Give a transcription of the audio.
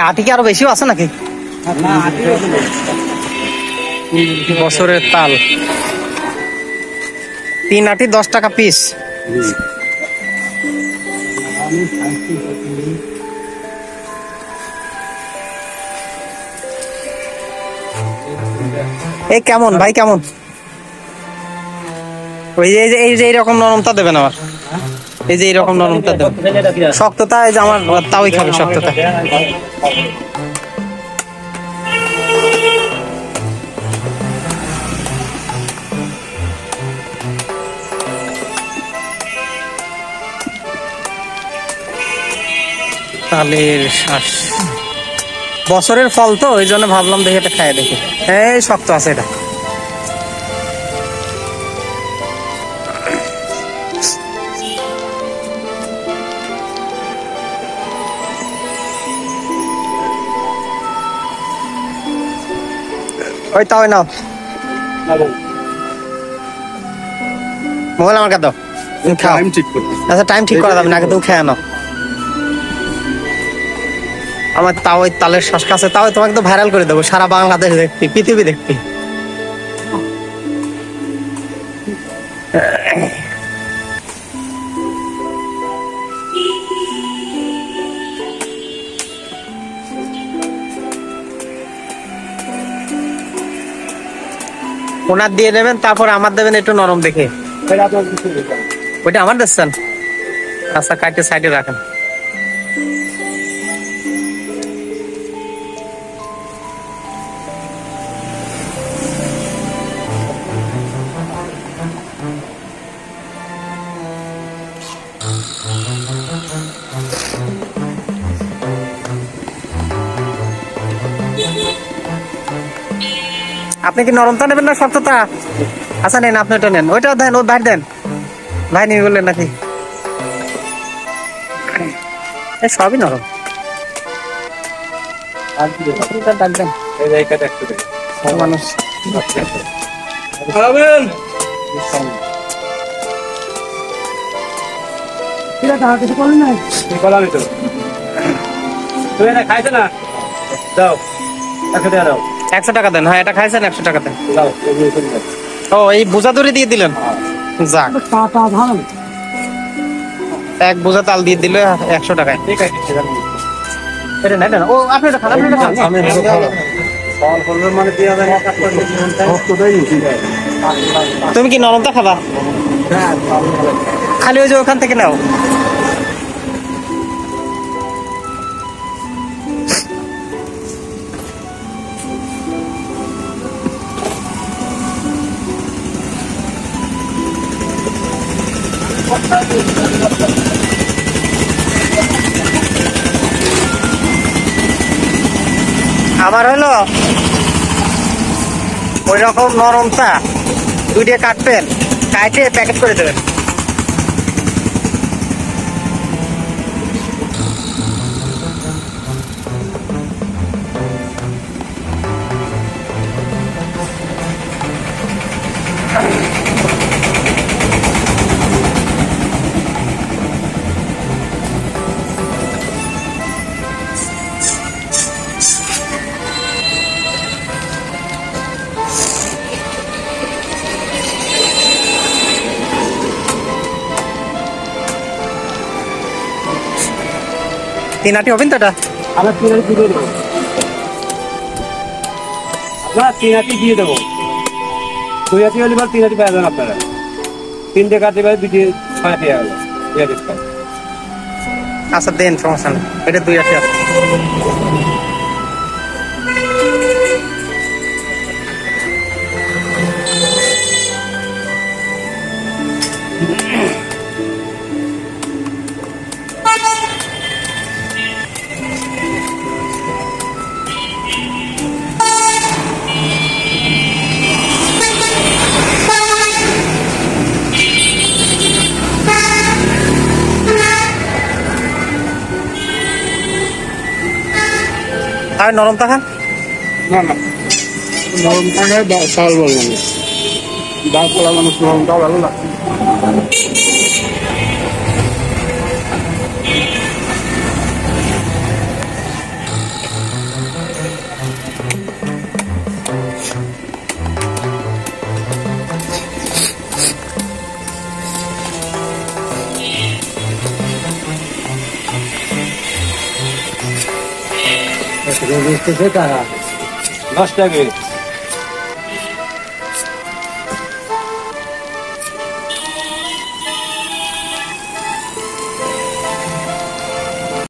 আটি কি আরো বেশিও আছে নাকি? বছরের তাল 3 আটি 10 টাকা পিস। এই কেমন ভাই, কেমন? ওই যে এইরকম নরমতা দেবেন আমার, এই যে এইরকম নরমতা দেবেন। শক্ততা এই যে আমার তাওই খাবে শক্ততা। তালের শ্বাস বছরের ফল তো, ওই জন্য ভাবলাম দেখে এটা খাই দেখি। এই শক্ত আছে এটা। ওই তাও নাও, মোবাইল আমার কাছে দাও। আচ্ছা টাইম ঠিক করা যাবে না, আগে তুমি খেয়ে নাও। আমার তাও ওই তালের শ্বাস কাছে, তাও তোমাকে তো ভাইরাল করে দেবো, সারা বাংলাদেশ দেখবি, পৃথিবী দেখবি। ওনার দিয়ে নেবেন, তারপর আমার দেবেন একটু নরম দেখে। ওইটা আমার দিচ্ছেন? আচ্ছা কাটে সাইডে রাখেন। আপনি কি নরমতা নেবেন না শক্ততা? আচ্ছা নেন, আপনি ওটা নেন, ওইটা দেন, ওই বাইর দেন। ভাই নিয়ে বললেন নাকি? সবই নরম। মানুষ খাইছে না, দাও 100 টাকা দেন। হ্যাঁ এটা খাইছেন, 100 টাকা দেন। ও এই বোঝা ধরে দিয়ে দিলেন, যাক এক বোঝা তাল দিয়ে দিলে 100 টাকায়। ঠিক আছে এটা নেন ও, আপনি এটা খান, আপনি এটা খান। তুমি কি নরমটা খাবা? খালি ওই যে ওখান থেকে নাও। আমার হলো ওই রকম নরমটা 2টা কাটবেন, কাটে প্যাকেট করে দেবেন। তিন আটি হবেন তো এটা? আমরা 3 আটি দিয়ে দেবো, আমরা 3 আটি দিয়ে দেবো। 2 আটি হলে 3 আটি পাওয়া যাবেন আপনারা। 3 কাটে 6 আটি গেল। আচ্ছা দেন, সমস্যা নেই, এটা 2 আটি আছে। আর নরমটা খান না না, নরমটা খায় চাল বললাম, ডাল পোলা মানুষ নরমটাও ভালো লাগছে। 10 টাকা